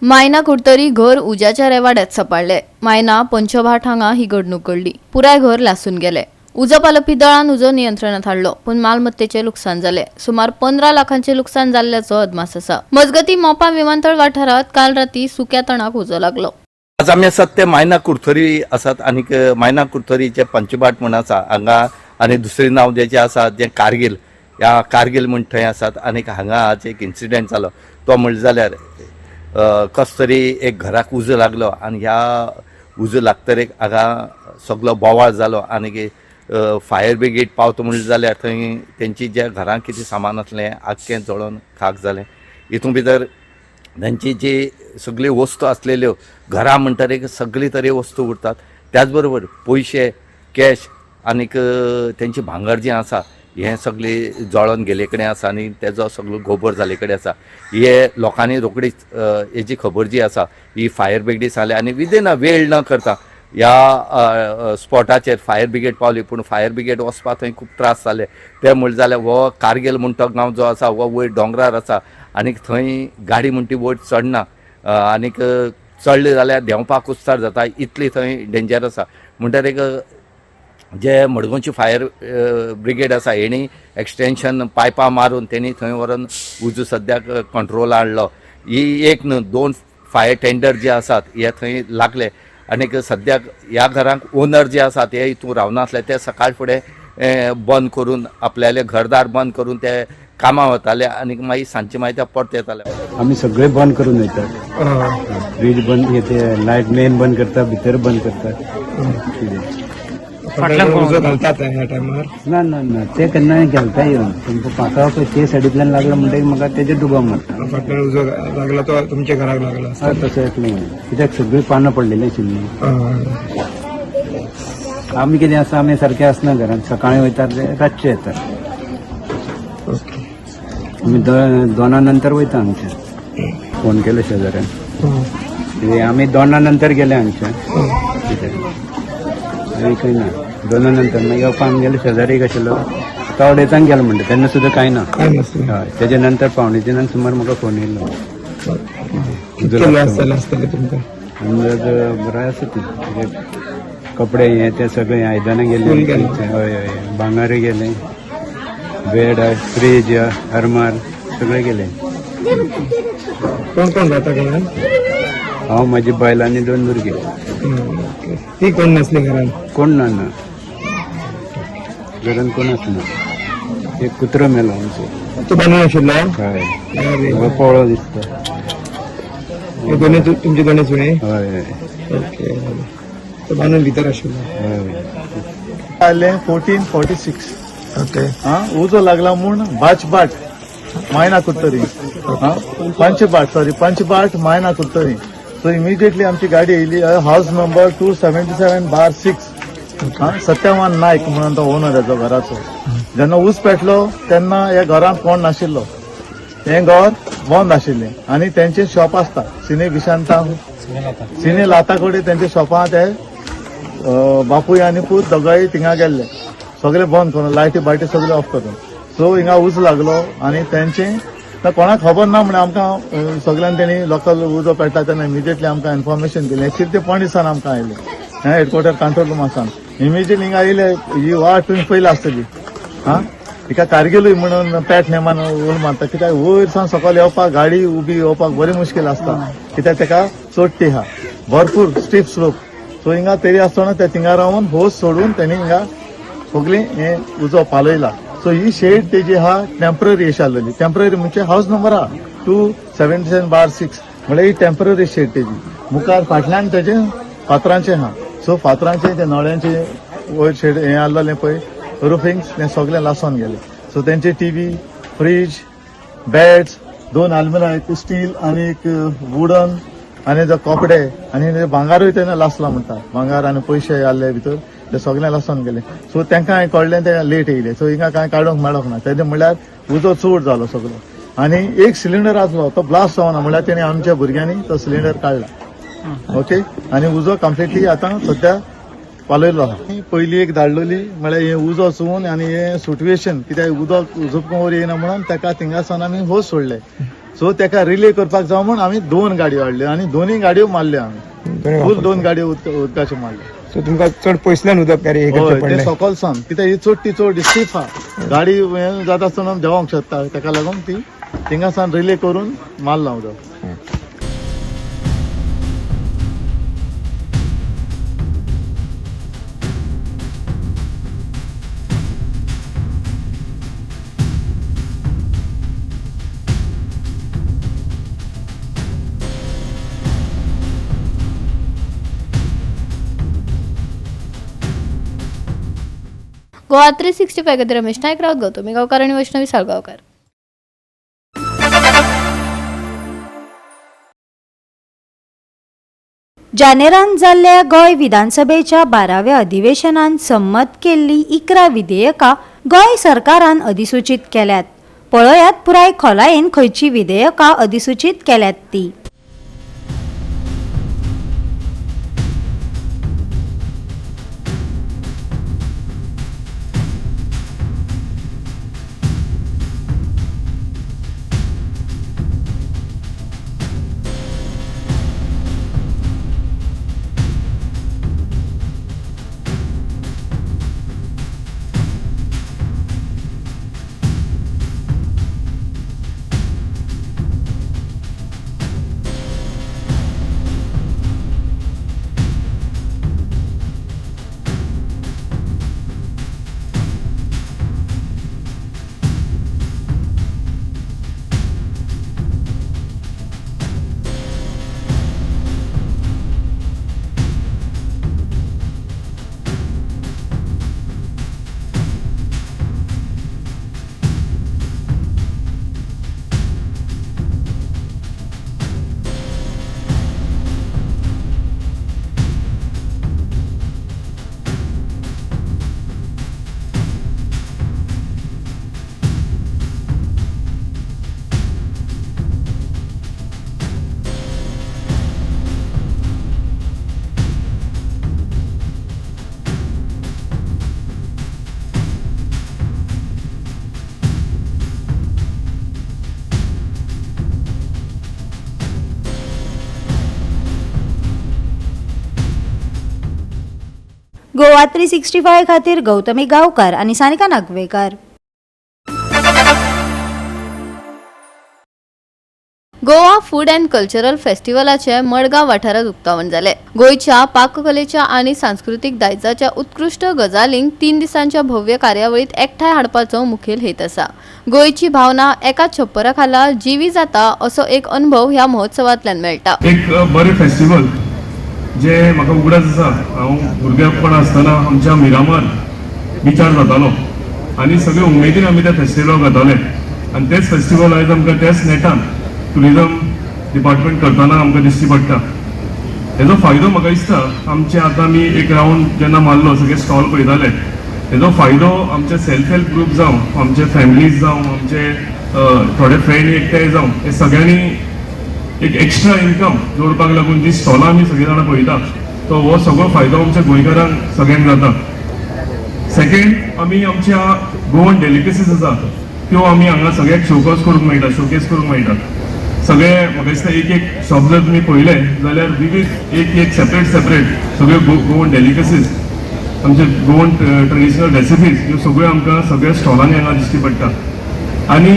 मायना कुडतरी घर उज्याच्या रेवाड्यात सपाळले. मायना पंचभाट हांगा ही घडणूक घडली. पुराय घर लासून गेले. उजो पालपी दळान उजो नियंत्रणात हाडलो, पण मालमत्तेचे लुकसाण जाले. सुमार 15 लाखांचे लुकसाण जाल्ल्याचो अदमास आसा. मजगती मोपा विमानतळ वाठारात काल राती सुक्या तणाक उजो लागलो. आज आमी आसात ते मायना कुडतरी आसात आणि मायना कुडतरीचे पंचभाट म्हण आसा हांगा आणि दुसरे नाव जेचे आसा जे कारगिल, ह्या कारगिल म्हण थंय आसात. आणि हांगा आज एक इन्सिडेंट जालो तो म्हणले जाल्यार कस तरी एक घराक उजो लागलो आणि ह्या उजो लागतरेक हांगा सगळो बोवाळ जालो आणि फायर ब्रिगेड पावता म्हणले जाल्यार थंय तेंची जे घरांत कितें सामान आसलें आख्खें जळोन खाक जालें. हितून भितर तांची जी सगळी वस्तू आसलेल्यो घरां म्हणटरीक सगळी तरे वस्तू उरतात. त्याच बरोबर पयशे कॅश आनीक तेंची भांगर जें आसा हें सगळें जळोन गेले कडेन आसा आणि तेजो सगळो गोबर जाले कडेन आसा. हे लोकांनी रोखडीच हेजी खबर जी आसा ही फायर ब्रिगेडी सांगले आणि विदीन अ वेळ न करता ह्या स्पॉटाचेर फायर ब्रिगेड पावली. पूण फायर ब्रिगेड वचपाक थंय खूब त्रास जाले. ते म्हणले जाल्यार हो कारगिल म्हण तो गांव जो आसा हो वयर दोंगरार आसा आनीक थंय गाडी म्हण ती वयर चडना आनीक चडले जाल्यार देंवपाक कुस्तार जाता इतली थंय डेंजर आसा. म्हणटरीक जे मडगांवची फायर ब्रिगेड आसा हेणी एक्सटेंशन पायपां मारून तेणी थंय व्हरून उजो सद्याक कंट्रोल हाडलो. ही एक न्हू 2 फायर टेंडर जे आसात हे थंय लागले आनीक सद्याक ह्या घरांक ओनर जे आसा ते हितून रावनासले ते सकाळ फुडें बंद करून आपल्याले घरदार बंद करून ते कामां वताले आनीक मागीर सांजचे मागीर ते परत येताले. आम्ही सगळे बंद करून वयतात. फ्रीज बंद येते, लायट मेन बंद करतात, भितर बंद करतात. उजो घालतात ह्या टायमार ना ना ना ते केन्नाय घालता येवन तुमकां म्हाका पळय ते सायडींतल्यान लागलो म्हणटकीर म्हाका तेजे दुबाव मारता. फाटल्यान उजो लागला तो तुमच्या घराक लागला हय तशें येतलें कित्याक सगळीं पानां पडलेलीं आशिल्लीं. आमी कितें आसा आमी सारकें आसना घरांत. सकाळीं वयतात ते रातचे येतात. आमी 2 नंतर वयता हांगच्यान. फोन केलो शेजाऱ्यान आमी 2 नंतर गेले हांगच्यान कितें काही ना. 2 नंतर मागीर येवपाक आमी गेलो शेजारी आशिल्लो तो अडेचांक गेलो म्हणटा तेन्ना सुद्दां कांय ना. हय तेजे नंतर पावणेतीनांक सुमार म्हाका फोन येयलो. अंदाज बरो आसा ती कपडे हे ते सगळे आयदनां गेले. हय हय भांगारूय गेले, बेड फ्रीज अरमार सगळे गेले. कोण कोण राहता घरान? हांव म्हाजी बायल आनी 2 भुरगे. ती कोण नसली घरान? कोण ना ना घरान कोण आसना. एक कुत्रो मेलो आमचो. तो बांदून आशिल्लो? हय पळो दिसता. हे दोन्ही तुमचे दोन्ही जुळे? हय हय ओके. तो बांदून भितर आशिल्लो? हय. 1446 ओके. उजो लागला म्हूण बाचबाट मायना कुडतरी पंचबाट मायना कुडतरी. सो इमिजिएटली आमची गाडी येयली. हाऊस नंबर 277/6 सत्यवान नायक म्हणून तो ओनर याचो घराचो. जेन्ना ऊस पेटलो तेन्ना ह्या घरांत कोण नाशिल्लो. हें घर बंद आशिल्लें आनी तेंचें शॉप आसता सिने विशांता सिने लाता कडेन तेंचे शॉपां ते बापूय आनी पूत दोगांय थिंगा गेल्ले. सगळे बंद करून लायटी बायटी सगळे ऑफ करून. सो हिंगा उज लागलो आनी तेंचें कोणाक खबर ना म्हणून आमकां सगळ्यांनी तेणी लोकल उजो पेटला तेन्ना इमिजिएटली आमकां इन्फॉर्मेशन दिलें. एक्चुअली ते पोंडेसान आमकां आयलें हेडक्वॉर्टर कंट्रोल रूम आसा. इमिजिएटली हिंगा येयले ही वाट तुमी पयली आसतली. तिका कारगिलूय म्हणून पॅट नेमान उल मारता कित्याक वयर सावन सकयल येवपाक गाडी उबी येवपाक बरी मुश्कील आसता कित्याक तेका चडटी आहा भरपूर स्टीप स्लोप. सो हिंगा तरी आसतना ते थिंगा रावन होस सोडून तेणी हिंगा सगळी हे उजो पालयला. सो ही शेड तेजी आहा टेम्पररी अशी आसलेली. टेम्पररी म्हणजे हाऊस नंबर आहा 277/6 म्हळ्यार ही टेम्पररी शेड तेजी. मुखार फाटल्यान तेजे फातरांचे आहा. सो फातरांचे ते नळ्यांचे वयर शेड हे आसलेलें पळय रुफिंग ते सगळें लासोन गेले. सो तेंचे TV, fridge, beds, 2 almirah steel आनी एक वुडन आनी जो कपडे आनी भांगारूय तेन्ना लासला म्हणटा. भांगार आनी पयशे आसले भितर ते सगळें लासोन गेले. सो तांकां कळ्ळें ते लेट येयले. सो हिंगा कांय काडूंक मेळोंक ना. तेजे म्हणल्यार उजो चड जालो सगळो. आनी एक सिलिंडर आसलो तो ब्लास्ट जावना म्हणल्यार तेणी आमच्या भुरग्यांनी तो सिलिंडर काडला. ओके. आनी उजो कम्प्लिटली आतां सद्या पालयलो आहा. पयली एक धाडलोली म्हळ्यार हे उजो चोवन आनी हे सिट्युएशन कित्याक उदक उजप वर येना म्हणून ताका थिंगासान आमी होस सोडले. सो ताका रिले करपाक जावं म्हण आमी 2 गाडयो हाडल्यो आनी दोनूय गाडयो मारल्यो आमी. फूल 2 गाडयो उदकाच्यो मारल्यो. सो तुमकां चड पयसल्यान उदक कॅरी हय करचें ते पडलें. सकलसान कित्याक ही चड स्टीफ आहा. गाडी हें जाता आसतना देंवोंक शकता ताका लागून ती थिंगासान रिले करून मारला उदक. गोवा 365 खातीर रमेश नायक, रावत गौतमी गांवकार आनी वैष्णवी साळगांवकार. जानेरांत जाल्ल्या गोंय विधानसभेच्या 12व्या अधिवेशनात संमत केल्ली 11 विधेयकां गोंय सरकारान अधिसूचीत केल्यात. पळयात पुराय खोलायेन खंयची विधेयकां अधिसूचीत केल्यात ती. गोवा 365 खातीर गौतमी गांवकार आनी Sanika Nagvekar. Goa food and cultural फेस्टिवलाचे मडगांव वाठारात उक्तावण जाले. गोंयच्या पाककलेच्या आणि सांस्कृतिक दायजाच्या उत्कृष्ट गजालींक 3 दिसांच्या भव्य कार्यावळीत एकठांय हाडपाचो मुखेल हेत आसा. गोंयची भावना एकाच छप्परा खाला जिवी जाता असो एक अनुभव ह्या महोत्सवांतल्यान मेळटा. एक बरें फेस्टिवल जे म्हाका उगडास आसा. हांव भुरगेपण आसतना आमच्या मिरामार बिचार जातालो आनी सगळे उमेदीन आमी त्या फेस्टिवलाक वताले आनी तेच फेस्टिवल आयज आमकां त्याच नेटान टुरिजम डिपार्टमेंट करतना आमकां दिश्टी पडटा. हेजो फायदो म्हाका दिसता आमचे आतां आमी एक रावंड जेन्ना मारलो सगळे स्टॉल पळयताले हेजो फायदो आमचे सेल्फ हेल्प ग्रुप जावं आमचे फॅमिलीज जावं आमचे थोडे फ्रेंड एकठांय जावं हे सगळ्यांनी एक एक्स्ट्रा इन्कम जोडपाक लागून जी स्टॉलां आमी सगळे जाणां पळयता तो हो सगळो फायदो आमच्या गोंयकारांक सगळ्यांक जाता. सेकेंड आमी आमच्या गोवन डेलिकेसीज आसा त्यो आमी हांगा सगळ्याक शोकेस करूंक मेळटा. सगळे म्हाका दिसता एक शॉप जर तुमी पळयले जाल्यार विविध एक सेपरेट सगळे गोवन डेलिकेसीज आमचे गोवन ट्रेडिशनल रेसिपीज ह्यो सगळ्यो आमकां सगळ्या स्टॉलांनी हांगा दिश्टी पडटा. आनी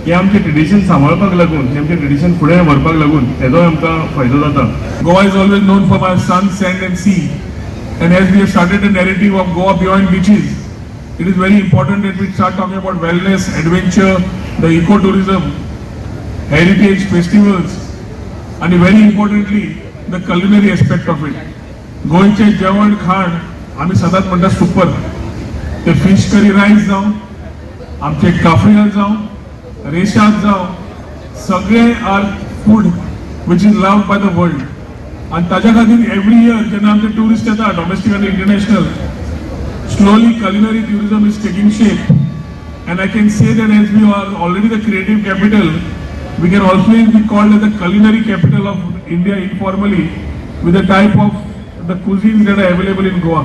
हे आमचे ट्रेडिशन सांबाळपाक लागून हे आमचे ट्रेडिशन फुडें व्हरपाक लागून हेजोय आमकां फायदो जाता. Goa is always known for our sun, sand and sea. And as we have started the narrative of Goa beyond beaches, it is very important that we start talking about wellness, adventure, the ecotourism, heritage, festivals, and very importantly, the culinary aspect of it. गोंयचे जेवण खाण आमी सदांच म्हणटा super. ते fish curry रायस जावं आमचे काफ्रियल जावं रेशाद जावं सगळे are food which is loved by the world. आणि ताज्या खातीर एवरी इयर जेन्ना आमचे टुरिस्ट येता डोमेस्टीक आनी international slowly culinary tourism is taking shape, and I can say that as we are already the creative capital, we can also be called as the culinary capital of India informally with the type of the cuisines that are available in Goa.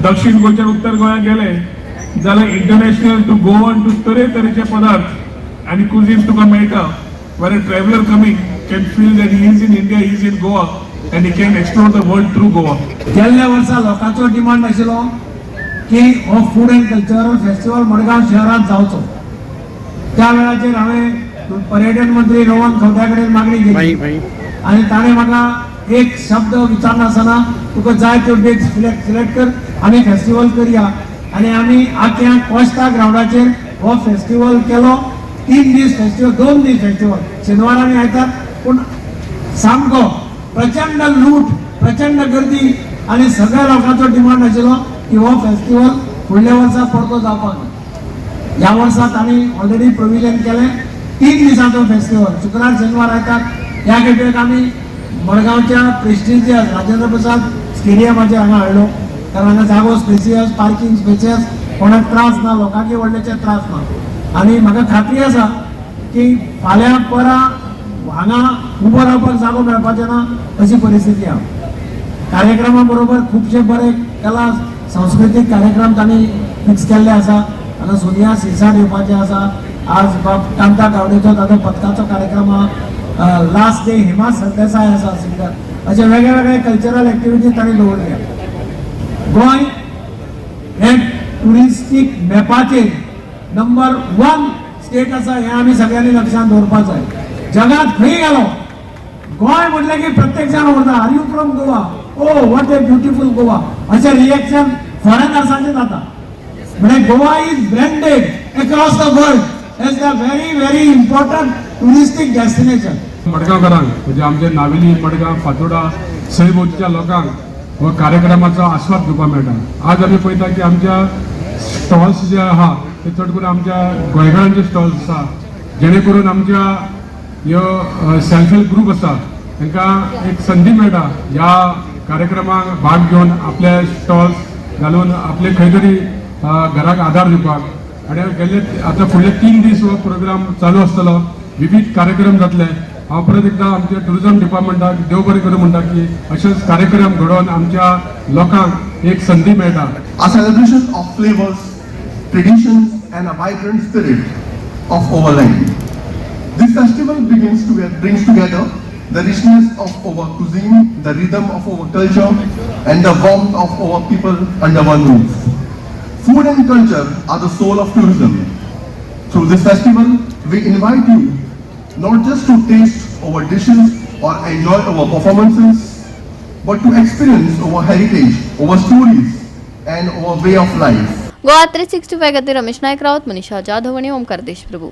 दक्षिण गोंयच्यान उत्तर गोंयांत गेले जाल्यार international to Goan to तरेतरेचे पदार्थ आनी कुझिन्स तुका मेळटा where a traveler coming can feel that he is in India, he is in Goa and he can explore the world through Goa. गेल्ल्या वर्सा लोकांचो डिमांड आशिल्लो की हो food end cultural festival Madgaon शहरात जावचो. त्या वेळाचेर हांवें पर्यटन मंत्री रोहन खंवट्या कडेन मागणी केली आनी ताणें म्हाका एक शब्द विचारनासतना तुका जाय त्यो डेट सिलेक्ट कर आनी फेस्टिवल करया आनी आमी आख्या कोस्टा ग्राउंडाचेर हो फेस्टिवल केलो. 3 दीस फेस्टिवल 2 दीस फेस्टिवल शेनवार आनी आयतार पूण सामको प्रचंड लूट प्रचंड गर्दी आनी सगळ्या लोकांचो डिमांड आशिल्लो की हो फेस्टिवल फुडल्या वर्सा परतो जावपाक. ह्या वर्सा तांणी ऑलरेडी प्रोविजन केलें 3 दिसांचो फेस्टिवल शुक्रार शेनवार आयतार. ह्या खेपेक आमी मडगांवच्या प्रेस्टिजियस राजेंद्र प्रसाद स्टेडियमाचेर हांगा हाडलो कारण हांगा जागो स्पेसियस पार्किंग स्पेसियस कोणाक त्रास ना लोकांक व्हडलेचे त्रास ना आनी म्हाका खात्री आसा की फाल्यां परां हांगा उबो रावपाक जागो मेळपाचें ना अशी परिस्थिती आहा. कार्यक्रमा बरोबर खुबशे बरे कला सांस्कृतीक कार्यक्रम तांणी फिक्स केल्ले आसा. हांगा सोनिया सिरसाट येवपाचें आसा. आज कांता गावडेचो ताचो पथकाचो कार्यक्रम आहा. लास्ट डे हेमा सरदेसाय आसा सिंगर. अशे वेगळे वेगळे कल्चरल एक्टिविटी तांणी दवरल्या. गोंय हे टुरिस्टीक मॅपाचेर नंबर 1 स्टेट आसा हें आमी सगळ्यांनी लक्षांत दवरपाक जाय. जगात खंय गेलो गोंय म्हटलें की प्रत्येक जाण उरता are you from Goa oh what a beautiful Goa अशें रिएक्शन फॉरेनर्सांचें जाता. म्हणजे Goa is branded across the world as the very important touristic destination. मडगांवकारांक म्हणजे आमचे नावेली मडगांव फातोर्डा सयभोवतीच्या लोकांक हो कार्यक्रमाचो आस्वाद घेवपाक मेळटा. आज आमी पळयता की आमच्या स्टॉल्स जे आहा ते चड करून आमच्या गोंयकारांचे स्टॉल्स आसा जेणे करून आमच्या ह्यो सेल्फ हेल्प ग्रूप आसा तांकां एक संदी मेळटा ह्या कार्यक्रमाक भाग घेवन आपले स्टॉल्स घालून आपले खंय तरी घराक आदार दिवपाक. आनी गेल्ले आतां फुडले 3 दीस हो प्रोग्राम चालू आसतलो. विविध कार्यक्रम जातले. हांव परत एकदां आमच्या टुरिझम डिपार्टमेंटाक देव बरें करूं म्हणटा की अशेच कार्यक्रम घडोवन आमच्या लोकांक एक संदी मेळटा. A celebration of flavors, traditions and a vibrant spirit of our land. This festival brings together the richness of our cuisine, the rhythm of our culture and the warmth of our people under one roof. Food and culture are the soul of tourism. Through this festival, we invite you not just to taste our dishes or enjoy our performances, but to experience our heritage, our stories and our way of life. Goa 365 खातीर रमेश नायक रावत, मनीषा जाधव आनी ओमकार देशप्रभू.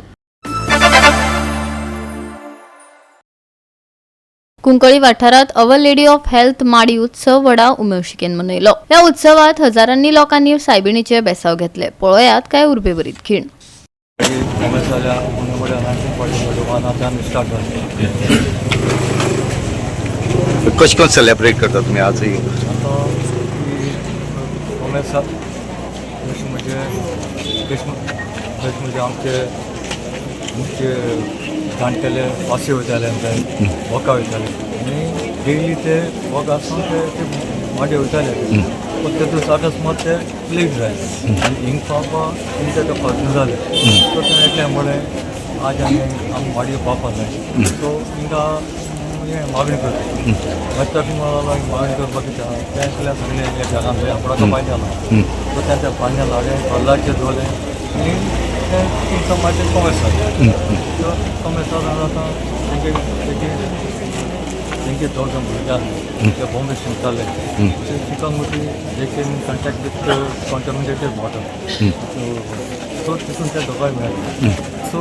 कुंकळी वाठारात our lady of health माडी उत्सव व्हडा उमेशीकेन मनयलो. ह्या उत्सवात हजारांनी लोकांनी सायबिणीचे बेसाव घेतले. पळयात काय उर्बेभरीत खीण. कशें करून सेलिब्रेट करता तुमी आज? म्हणजे आमचे मुख्य जाणटेले वासे वयताले आमचे वॉका वयताले आनी डेली ते वॉक आसून ते माडी वयताले पूण तेतूंत अकस्मात ते प्लेग जाय आनी हिंग पावपाक तेंचे ते फाटून जाले. सो ते एटले मुळे आज आमी माडयो पावपाक जाय. सो हिंगा मागणी करता मागीर मागणी करपाक कितें तेंतल्या सगळे जगांतले आपणाचो पांय जाला. सो तेंच्या पांय लाडे कल्लाचे दोले आनी ते मागीर कॉमेर्स जाले. सो कॉमेर्स जाता तेंचे 2,000 भुरगे आसले ते बॉम्बे शिकताले. शिकांक वचून they came in contact with contaminated water. So तितून ते दोगांय मेळ्ळे. सो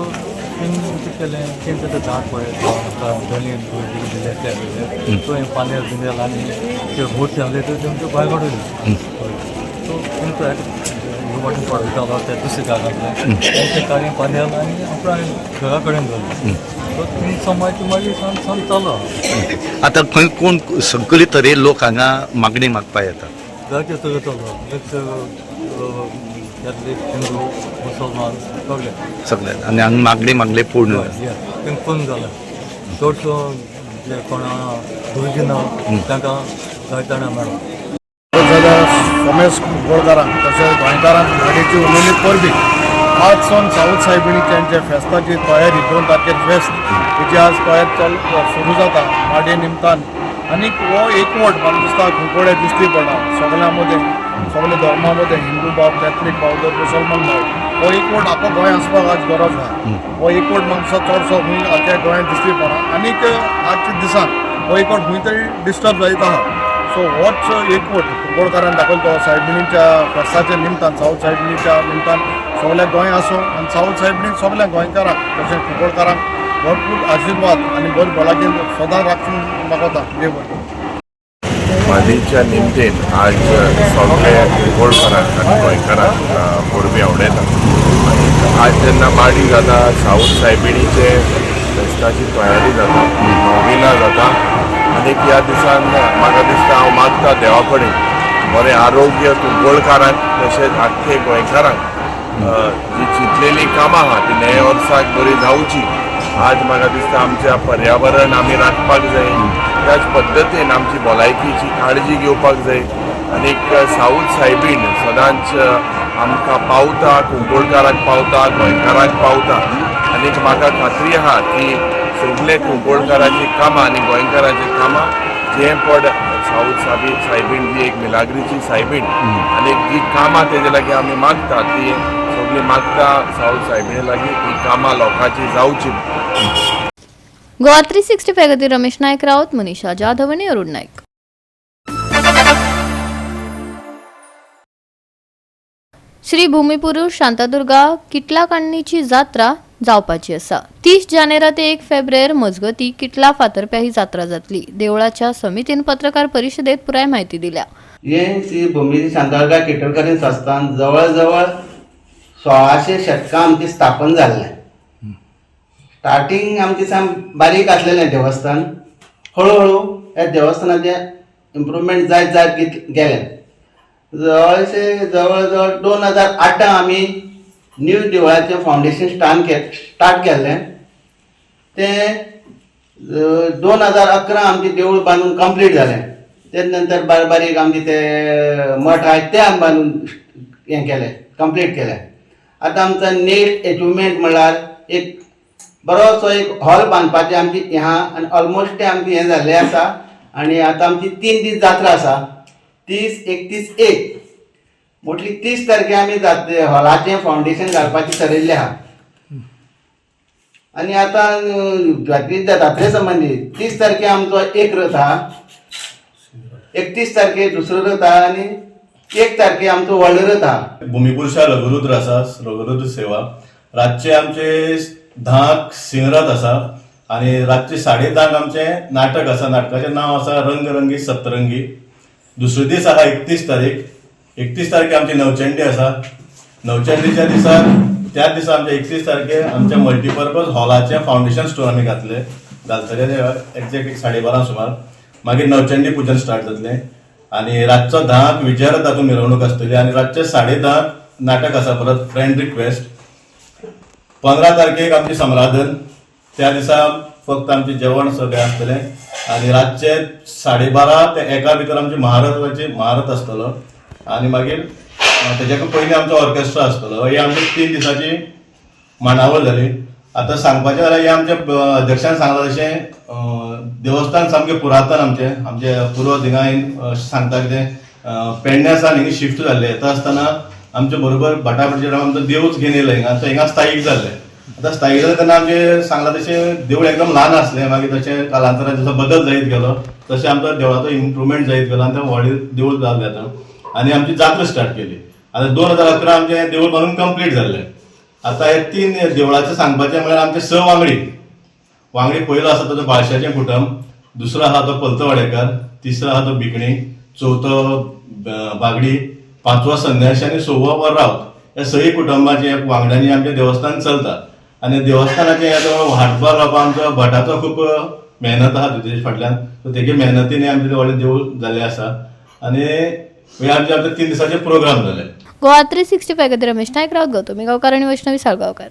कितें केलें तेंचे ते झाड पळय धनी दिले सो हें पानेर बिनेर आनी ते बोटी आहले ते तेंच्यो भायर काडून. सो तेंचो वाटेन पडटालो ते दुसरे गांवांतले तेंचे काडीन पानेर आनी आपणा घरा कडेन दवरले. सो तेंचो मागीर सांग चालू. आतां खंय कोण सगळे तरे लोक हांगा मागणी मागपाक येतात? जायते तरेचो यातले हिंदू मुसलमान सगळे आनी हांगा मागणे पूर्ण पूर्ण जाला. चडसो जे कोणा भुरगीं ना तांकां जायताना मेळ्ळा. जाल्यार रमेश कुंकोळकारांक तशेंच गोंयकारांक गाडयेची उलयली परबी आज सावन साऊथ सायबिणीच्या फेस्ताची तयारी 2 तारखेर फेस्त तेजी आज तयारी सुरू जाता माडये निमतान आनीक हो एकवट म्हाका दिसता कुंकोळे दिसती पडटा सगळ्यां मदें सगळे धर्मा मदें हिंदू भाव कॅथलीक भाव तर मुसलमान भाव हो एकवट आख्खो गोंय आसपाक आज गरज आहा हो एकवट म्हाका चडसो खंय आख्या गोंयांत दिसती पडटा आनीक आजच्या दिसान हो एकवट खंय तरी डिस्टर्ब जायत आहा सो होच एकवट कुंकोळकारान दाखयलो सायबिणीच्या फेस्ताच्या निमतान साऊथ सायबिणीच्या निमतान सगळ्या गोंय आसूं आनी साऊथ सायबिणीक सगळ्या गोंयकारांक तशेंच कुंकोळकारांक भरपूर आशिर्वाद आनी बरी भलायकी सदां राखून मागता देव मादीच्या निमतेन आज सगळे कुंकोळकारांक आनी गोंयकारांक परबी आवडयता आज जेन्ना माडी जाता साऊथ सायबिणीचे फेस्ताची तयारी जाता नोविना जाता आनी ह्या दिसान म्हाका दिसता हांव मागता देवा कडेन बरें आरोग्य कुंकोळकारांक तशेंच आख्खे गोंयकारांक जी चिंतलेली कामां आहा ती नये वर्साक बरी जावची आज म्हाका दिसता आमच्या पर्यावरण आमी राखपाक जाय त्याच पद्दतीन आमची भलायकीची काळजी घेवपाक जाय आनीक साऊथ सायबीण सदांच आमकां पावता कुंकोळकारांक पावता गोंयकारांक पावता आनीक म्हाका खात्री आहा की सगळे कुंकोळकारांची कामां आनी गोंयकारांची कामां जे पड साऊथ सायबीण जी एक मिलाग्रीची सायबीण आनीक जी कामां तेजे लागीं आमी मागता ती सगळीं मागता साऊथ सायबिणे लागीं ही कामां लोकांची जावची गोवा 365 खातीर रमेश नायक रावत, मनीषा जाधव आनी अरुण नायक. श्री भूमिपुरुष शांतादुर्गा किटलाकान्नीची जात्रा जावपाची आसा. 30 जानेवारी ते 1 फेब्रुवार मजगती किटला फातरप्या ही जात्रा जातली. देवळाच्या समितीन पत्रकार परिशदेत पुराय म्हायती दिल्या. हे श्री भूमिपुरुष शांतादुर्गा किटलकान्नी संस्थान जवळ जवळ 1600 शतकां आमची स्थापन जाल्लें. स्टार्टींग आमचें साम बारीक आसलेलें देवस्थान. हळूहळू ह्या देवस्थानाचें इम्प्रूवमेंट जायत गेलें. जवळ जवळ 2008 आमी न्यू देवळाचें फावंडेशन स्टार्ट केल्लें. तें 2011 आमचें देवूळ बांदून कंप्लीट जालें. ते नंतर बारीक आमचे ते मठ आहेत ते आमी बांदून हें केलें कंप्लीट केलें. आतां आमचो नेक्स्ट अचिवमेंट म्हणल्यार एक बरोसो एक हॉल बांदपाचें आमची हें आहा आनी ऑलमोस्ट तें आमचें हें जाल्लें आसा. आनी आतां आमची 3 दीस जात्रा आसा. 30, 31, 1 मोटली 30 तारखे आमी हॉलाचें फावंडेशन घालपाचें थारायिल्लें आहा. आनी आतां जात्रे संबंदीत 30 तारखे आमचो एक रथ आहा, 31 तारखे दुसरो रथ आहा आनी 1 तारखे आमचो व्हडलो रथ आहा. भूमिपुरुषा लघुरुद्र आसा, लघुरुद्र सेवा. रातचे आमचे 10 सिंहरथ आसा आनी रातचे 10:30 आमचें नाटक आसा. नाटकाचें नांव आसा रंगरंगी सप्तरंगी. दुसरो दीस आहा 31 तारीख. 31 तारखे आमची नवचंडी आसा. नवचंडीच्या दिसा त्या दिसा आमच्या 31 तारखे आमच्या मल्टीपर्पज हॉलाचें फावंडेशन स्टोन आमी घातलें. घालतले एक्झॅक्ट 12:30 सुमार. मागीर नवचंडी पुजन स्टार्ट जातलें आनी रातचो 10 विजयारथ तातूंत मिरवणूक आसतली आनी रातचे 10:30 नाटक आसा परत फ्रेंड रिक्वेस्ट. 15 तारखेक आमची सम्रादन. त्या दिसा फक्त आमचें जेवण सगळें आसतलें आनी रातचे 12:30 ते 1 भितर आमची महारथ आसतलो आनी मागीर तेज्याकूय पयलीं आमचो ऑर्केस्ट्रा आसतलो. ही आमची 3 दिसांची मांडावळ जाली. आतां सांगपाचें जाल्यार हें आमच्या अध्यक्षान सांगलां तशें देवस्थान सामकें पुरातन आमचे पुर्वज हिंगा सांगता कितें पेडण्यासान हिंगा शिफ्ट जाल्ले. येता आसतना आमचे बरोबर भटाभटचे आमचो देवूच घेवन येयलो हिंगा. तो हिंगा स्थायीक जाल्ले. आतां स्थायीक जाले तेन्ना आमचे सांगलां तशें देवूळ एकदम ल्हान आसलें. मागीर तशें कालांतरान जसो बदल जायत गेलो तशें आमच्या देवळाचो इम्प्रुवमेंट जायत गेलो आनी तें व्हडलें देवूळ जाल्लें आतां. आनी आमची जात्रा स्टार्ट केली. आतां 2011 आमचें देवूळ बांदून कंप्लीट जाल्लें. आतां हे 3 देवळाचें सांगपाचें म्हळ्यार आमचे 6 वांगडी पयलो आसा तो बाळशाचें कुटुंब, दुसरो आहा तो पलतवाडेकर, तिसरो आहा तो भिकणी, चवथो बागडी, 5वो संन्यासी आनी 6वो वररावत. हे 6 कुटुंबाचे वांगड्यांनी आमचें देवस्थान चलता. आनी देवस्थानाचें हाटबार रावपाक आमचो भटाचो खूब मेहनत आहा तेजे फाटल्यान. सो तेगे मेहनतीन आमचें व्हडलें देवूळ जाल्लें आसा. आनी हे आमचे 3 दिसाचे प्रोग्राम जाले. गोवा 365 खातीर रमेश नायक रावत, गौतमी गांवकार आनी वैष्णवी साळगांवकार.